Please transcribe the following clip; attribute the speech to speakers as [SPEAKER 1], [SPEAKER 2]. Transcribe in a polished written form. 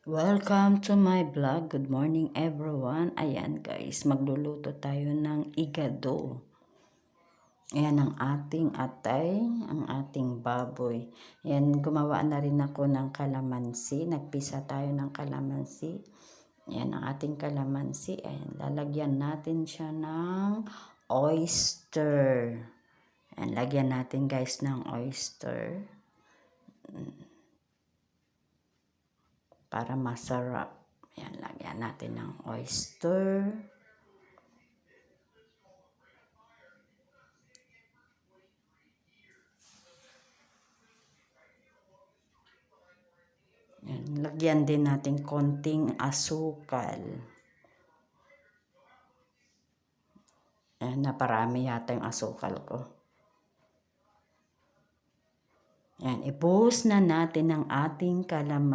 [SPEAKER 1] Welcome to my vlog. Good morning everyone. Ayan guys, magluluto tayo ng igado. Ayan ang ating atay, ang ating baboy. Ayan, gumawa na rin ako ng kalamansi. Nagpisa tayo ng kalamansi. Ayan ang ating kalamansi. Ayan, lalagyan natin siya ng oyster. Ayan, lagyan natin guys ng oyster. Para masarap. Ayan, lagyan natin ng oyster. Ayan, lagyan din natin konting asukal. Ayan, naparami yata yung asukal ko. Ayan, ibuhos na natin ang ating kalamansi.